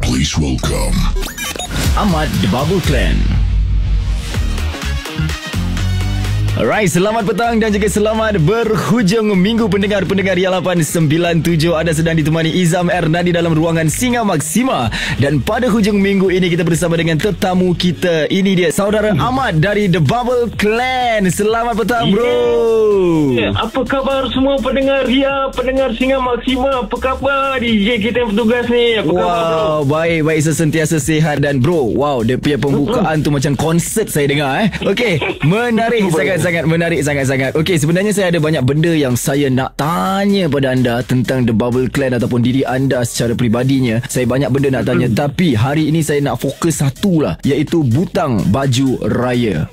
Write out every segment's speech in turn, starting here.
Please welcome Ahmad The Bubble Clan. Alright, selamat petang dan juga selamat berhujung minggu pendengar-pendengar Ria 897. Anda sedang ditemani Izam Ernadi dalam ruangan Singa Maksima. Dan pada hujung minggu ini kita bersama dengan tetamu kita. Ini dia saudara Ahmad dari The Bubble Clan. Selamat petang bro. Apa khabar semua pendengar Ria, pendengar Singa Maksima? Apa khabar DJ kita yang bertugas ni? Apa khabar bro? Baik sesentiasa sihat. Dan bro, wow, dia punya pembukaan tu macam konsert saya dengar Okey, menarik sangat-sangat menarik sangat-sangat. Okey, sebenarnya saya ada banyak benda yang saya nak tanya pada anda tentang The Bubble Clan ataupun diri anda secara peribadinya. Saya banyak benda nak tanya, tapi hari ini saya nak fokus satu lah, iaitu butang baju raya.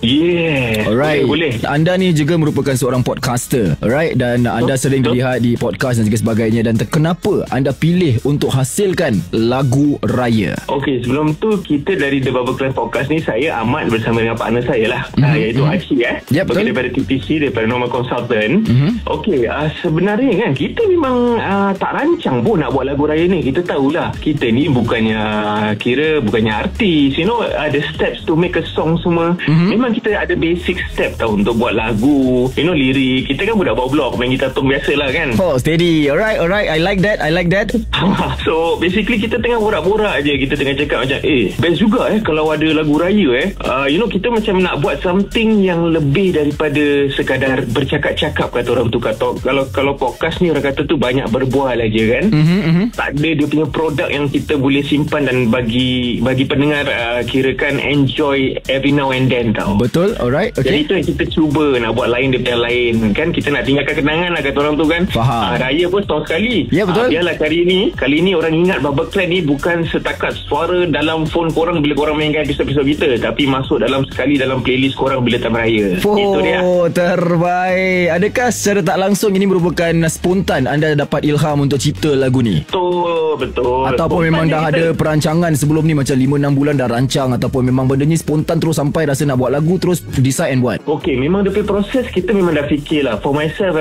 Alright. Boleh. Anda ni juga merupakan seorang podcaster, alright, dan anda sering dilihat di podcast dan juga sebagainya. Dan kenapa anda pilih untuk hasilkan lagu raya? Okey, sebelum tu kita dari The Bubble Clan Podcast ni, saya Ahmad bersama dengan partner saya lah, iaitu Aci Ya, betul. Daripada TPC, daripada Normal Consultant. Okey, sebenarnya kan kita memang tak rancang pun nak buat lagu raya ni. Kita tahulah kita ni bukannya artis, you know, ada steps to make a song semua. Memang kita ada basic step tau untuk buat lagu, you know, lirik. Kita kan budak bawah blok, main gitar tone biasa lah kan. Oh, steady. Alright, I like that. So basically kita tengah borak-borak je. Kita tengah cakap macam best juga kalau ada lagu raya you know, kita macam nak buat something yang lebih daripada sekadar bercakap-cakap, kata orang tu. Kalau podcast ni orang kata tu banyak berbual aja kan. Tak ada dia punya produk yang kita boleh simpan dan bagi pendengar kirakan enjoy every now and then tau. Betul. Alright, okay. Jadi itu yang kita cuba nak buat lain daripada lain kan. Kita nak tinggalkan kenangan lah, kata orang tu kan. Faham. Raya pun setahun sekali. Ya, betul. Biarlah kali ni orang ingat Bubble Clan ni bukan setakat suara dalam phone korang bila korang mainkan episod-episod kita, tapi masuk dalam playlist korang bila time raya. Itu dia. Terbaik. Adakah secara tak langsung ini merupakan spontan anda dapat ilham untuk cipta lagu ni? Betul. Ataupun memang dah ada perancangan sebelum ni, macam 5-6 bulan dah rancang, ataupun memang benda ni spontan terus sampai rasa nak buat lagu terus decide and buat? Okey, memang dia punya proses kita memang dah fikir lah. For myself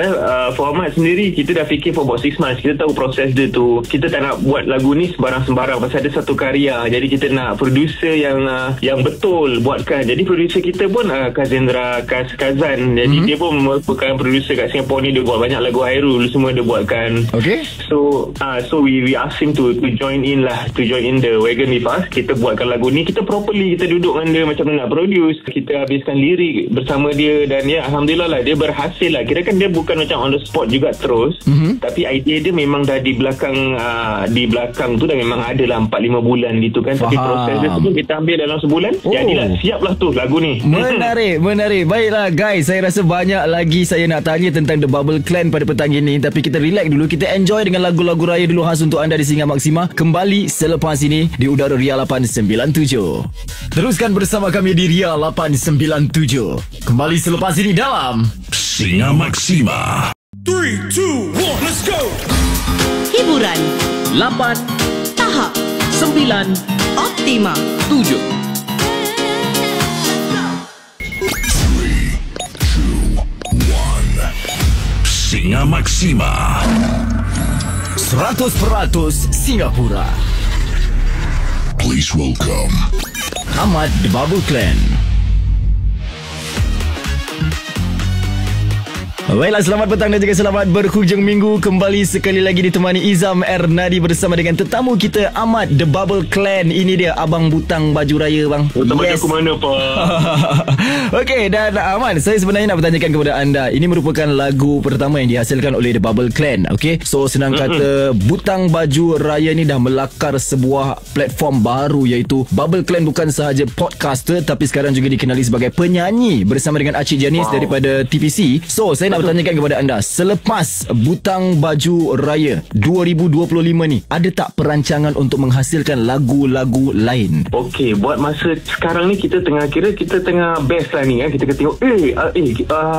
for Ahmad sendiri, kita dah fikir for about 6 months. Kita tahu proses dia tu. Kita tak nak buat lagu ni sembarang-sembarang pasal ada satu karya. Jadi kita nak producer yang betul buatkan. Jadi producer kita pun Kazendra Kazan. Jadi dia pun merupakan producer kat Singapore ni. Dia buat banyak lagu Hairul semua dia buatkan. Okay. So we ask him to join in the wagon with us. Kita buatkan lagu ni. Kita properly kita duduk dengan dia macam nak produce. Kita habiskan lirik bersama dia. Dan ya, alhamdulillah lah, dia berhasil lah. Kira kan dia bukan macam on the spot juga terus. Tapi idea dia memang dah di belakang tu dah memang ada lah 4-5 bulan gitu kan. Tapi proses dia tu kita ambil dalam sebulan. Jadilah, siap lah tu lagu ni. Menarik. Baiklah guys, saya rasa banyak lagi saya nak tanya tentang The Bubble Clan pada petang ini. Tapi kita relax dulu. Kita enjoy dengan lagu-lagu raya dulu khas untuk anda di Singa Maksima. Kembali selepas ini di udara Ria 897. Teruskan bersama kami di Ria 897. Kembali selepas ini dalam Singa Maksima. 3, 2, 1, let's go. Hiburan 8 tahap 9 optima 7. Singa Maksima 100% Singapura. Please welcome Ahmad The Bubble Clan. Baiklah, selamat petang dan juga selamat berhujung minggu. Kembali sekali lagi ditemani Izam Ernadi bersama dengan tetamu kita Ahmad The Bubble Clan. Ini dia abang butang baju raya bang. Butang baju aku mana pak? Okey, dan Ahmad, saya sebenarnya nak bertanyakan kepada anda. Ini merupakan lagu pertama yang dihasilkan oleh The Bubble Clan. Okey, so senang kata butang baju raya ni dah melakar sebuah platform baru, iaitu Bubble Clan bukan sahaja podcaster tapi sekarang juga dikenali sebagai penyanyi bersama dengan Acik Janis daripada TPC. So saya nak bertanyakan kepada anda, selepas butang baju raya 2025 ni, ada tak perancangan untuk menghasilkan lagu-lagu lain? Okey, buat masa sekarang ni kita tengah best lah ni kan. Kita tengok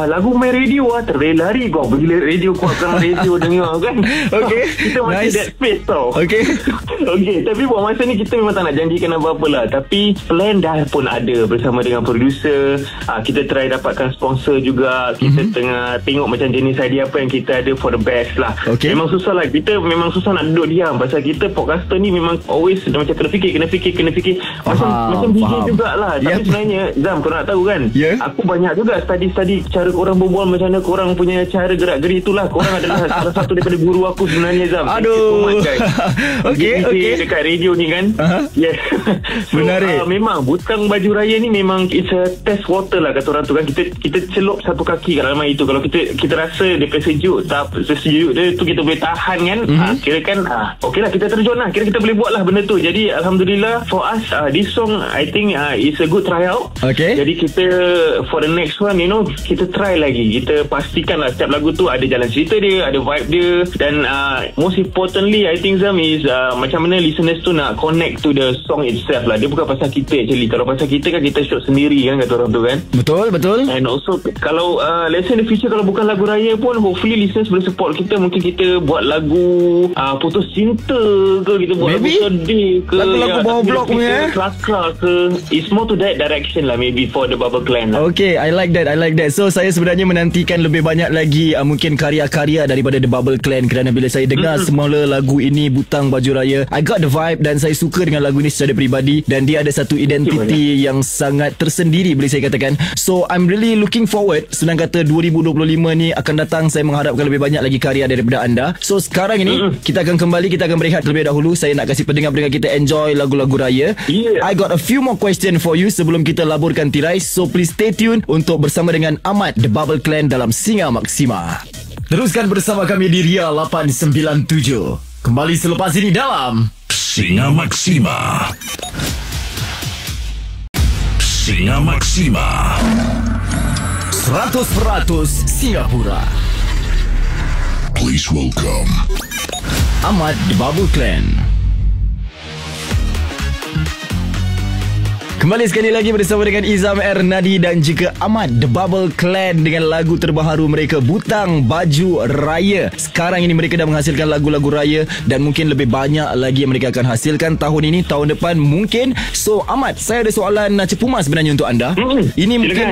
lagu main radio terlari kau bila radio kuatkan radio dengar kan. Okey, kita masih that space tau. Okey, tapi buat masa ni kita memang tak nak janjikan apa-apa lah. Tapi plan dah pun ada bersama dengan producer. Kita try dapatkan sponsor juga. Kita tengah tengok macam jenis idea apa yang kita ada for the best lah. Okay. Memang susah lah. Kita memang susah nak duduk diam. Pasal kita podcaster ni memang always macam kena fikir. Macam DJ jugalah. Tapi sebenarnya Zam, kau nak tahu kan, aku banyak juga study cara korang berbual, macam mana korang punya cara gerak-geri itulah. Korang adalah salah satu daripada guru aku sebenarnya, Zam. Aduh. Okay. Dekat radio ni kan. Yes. So, menarik. Memang butang baju raya ni memang it's a test water lah kata orang tu kan. Kita celup satu kaki kat dalam air tu. Kalau kita rasa dia sejuk, sejuk dia tu kita boleh tahan kan. Kira kan okey lah, kita terjun lah. Kira kita boleh buat lah benda tu. Jadi Alhamdulillah for us, this song I think it's a good tryout. Okay. Jadi kita for the next one, you know, kita try lagi. Kita pastikan lah setiap lagu tu ada jalan cerita dia, ada vibe dia. Dan most importantly I think Zam is macam mana listeners tu nak connect to the song itself lah. Dia bukan pasal kita actually. Kalau pasal kita kan kita shoot sendiri kan, kata orang tu kan. Betul. And also kalau let's say in the future kalau bukan lagu raya pun, hopefully listeners boleh support kita. Mungkin kita buat lagu putus cinta ke, kita buat lagu sedih ke, lagu bawah blok punya kelakar ke. It's more to that direction lah maybe for the Bubble Clan lah. Okay, I like that. So saya sebenarnya menantikan lebih banyak lagi mungkin karya-karya daripada The Bubble Clan. Kerana bila saya dengar semula lagu ini, Butang Baju Raya, I got the vibe dan saya suka dengan lagu ni secara peribadi. Dan dia ada satu identiti yang sangat tersendiri boleh saya katakan. So I'm really looking forward. Senang kata 2025 ni akan datang, saya mengharapkan lebih banyak lagi karya daripada anda. So sekarang ini kita akan kembali, kita akan berehat terlebih dahulu. Saya nak kasih pendengar-pendengar kita enjoy lagu-lagu raya. I got a few more question for you sebelum kita laburkan tirai. So please stay tune untuk bersama dengan Ahmad The Bubble Clan dalam Singa Maksima. Teruskan bersama kami di Ria 897. Kembali selepas ini dalam Singa Maksima. Singa Maksima 100% Singapura. Please welcome Ahmad The Bubble Clan. Kembali sekali lagi bersama dengan Izam Ernadi dan juga Ahmad The Bubble Clan dengan lagu terbaru mereka, Butang Baju Raya. Sekarang ini mereka dah menghasilkan lagu-lagu raya dan mungkin lebih banyak lagi yang mereka akan hasilkan tahun ini, tahun depan mungkin. So Ahmad, saya ada soalan cepumas sebenarnya untuk anda. Ini mungkin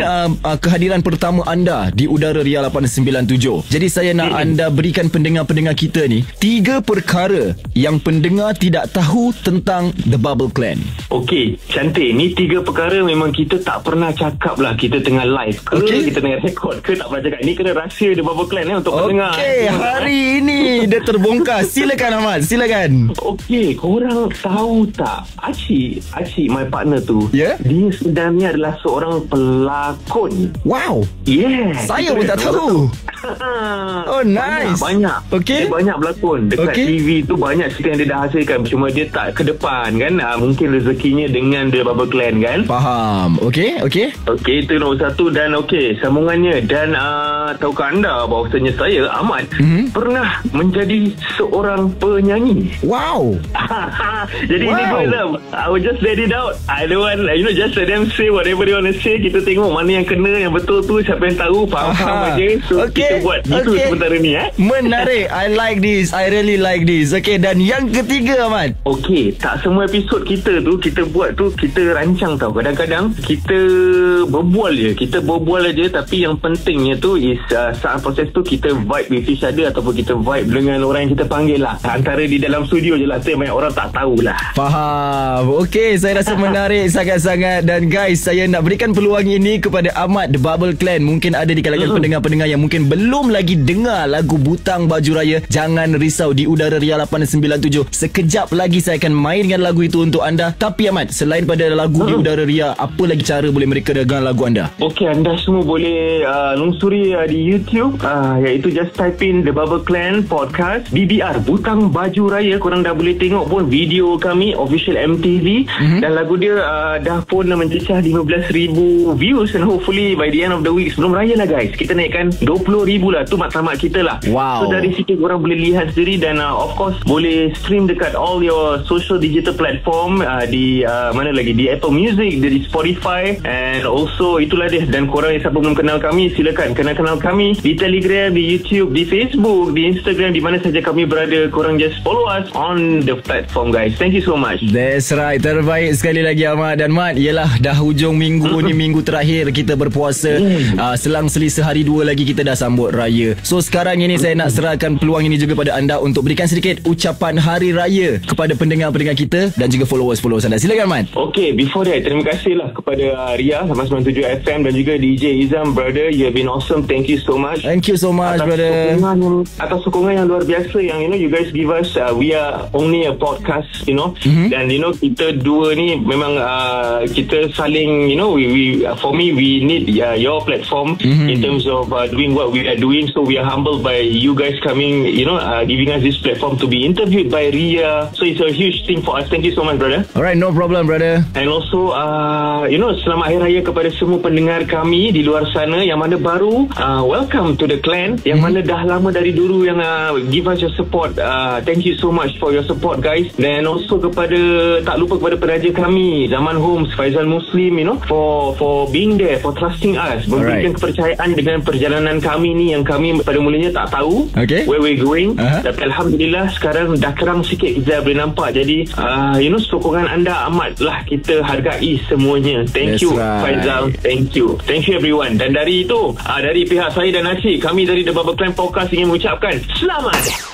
kehadiran pertama anda di udara Ria 897. Jadi saya nak anda berikan pendengar-pendengar kita ni 3 perkara yang pendengar tidak tahu tentang The Bubble Clan. Okey, cantik. Ni 3 perkara memang kita tak pernah cakap lah. Kita tengah live ke, kita tengah rekod ke, tak pernah cakap. Ini kena rahsia The Bubble Clan untuk pendengar. Okey, hari ini dia terbongkar. Silakan Ahmad, silakan. Okey, korang tahu tak, Acik my partner tu, dia sebenarnya adalah seorang pelakon. Wow. Saya pun tak tahu. Oh, nice. Banyak. Dia banyak berlakon dekat TV tu, banyak cerita yang dia dah hasilkan. Cuma dia tak ke depan kan. Mungkin rezekinya dengan The Bubble Clan kan. Faham. Okey, itu nombor 1. Dan sambungannya. Dan tahukah anda bahawasanya saya, Ahmad, pernah menjadi seorang penyanyi. Wow. Jadi ini good. I will just let it out. I don't want, just let them say whatever they want to say. Kita tengok mana yang kena, yang betul tu, siapa yang tahu, faham aja. So kita buat itu sementara ni. Menarik. I like this. I really like this. Dan yang ketiga, Ahmad. Tak semua episod kita tu, kita buat tu, kita rancang tau. Kadang-kadang kita berbual je. Tapi yang pentingnya tu is saat proses tu kita vibe with each other ataupun kita vibe dengan orang yang kita panggil lah. Antara di dalam studio je lah. Tu yang banyak orang tak tahulah. Faham. Saya rasa menarik sangat-sangat. Dan guys, saya nak berikan peluang ini kepada Ahmad The Bubble Clan. Mungkin ada di kalangan pendengar-pendengar yang mungkin belum lagi dengar lagu Butang Baju Raya. Jangan risau, di udara Ria 897 sekejap lagi saya akan mainkan lagu itu untuk anda. Tapi Ahmad, selain pada lagu di udara Ria, apa lagi cara boleh mereka dengar lagu anda? Anda semua boleh lungsuri di YouTube, iaitu just type in The Bubble Clan Podcast BBR Butang Baju Raya. Korang dah boleh tengok pun video kami official MTV. Dan lagu dia dah pun mencecah 15,000 views. And hopefully by the end of the week, sebelum raya lah guys, kita naikkan 20,000 lah. Tu matlamat kita lah. So dari situ korang boleh lihat sendiri. Dan of course boleh stream dekat all your social digital platform, di mana lagi, di Apple Music, di Spotify, and also itulah dia. Dan korang yang siapa belum kenal kami, silakan kenal kami di Telegram, di YouTube, di Facebook, di Instagram, di mana saja kami berada. Korang just follow us on the platform, guys. Thank you so much. That's right. Terbaik sekali lagi Ahmad. Dan Mat, yelah dah hujung minggu ni, minggu terakhir kita berpuasa. Selang-seli sehari dua lagi kita dah sambut raya. So sekarang ini saya nak serahkan peluang ini juga pada anda untuk berikan sedikit ucapan hari raya kepada pendengar-pendengar kita dan juga followers anda. Silakan Mat. Okay, before that, terima kasih lah kepada Ria 97 FM dan juga DJ Izam, brother. You have been awesome. Thank you so much. Thank you so much, brother. Atas sokongan yang luar biasa yang you guys give us. We are only a podcast, dan kita dua ni memang kita saling, for me we need your platform in terms of doing what we are doing. So we are humbled by you guys coming, giving us this platform to be interviewed by Ria. So it's a huge thing for us. Thank you so much, brother. Alright, no problem, brother. And also selamat hari raya kepada semua pendengar kami di luar sana yang mana baru, welcome to the clan, yang mana dah lama dari dulu yang give us your support. Thank you so much for your support, guys. Dan also tak lupa kepada penaja kami Zaman Homes, Faizal Muslim, for being there, for trusting us, memberikan kepercayaan dengan perjalanan kami ni yang kami pada mulanya tak tahu where we're going. Tapi alhamdulillah sekarang dah terang sikit kita boleh nampak. Jadi sokongan anda amatlah kita hargai semuanya. Thank you, Faizal. Thank you everyone. Dan dari itu, dari pihak saya dan Asyik, kami dari The Bubble Clan Podcast ingin mengucapkan selamat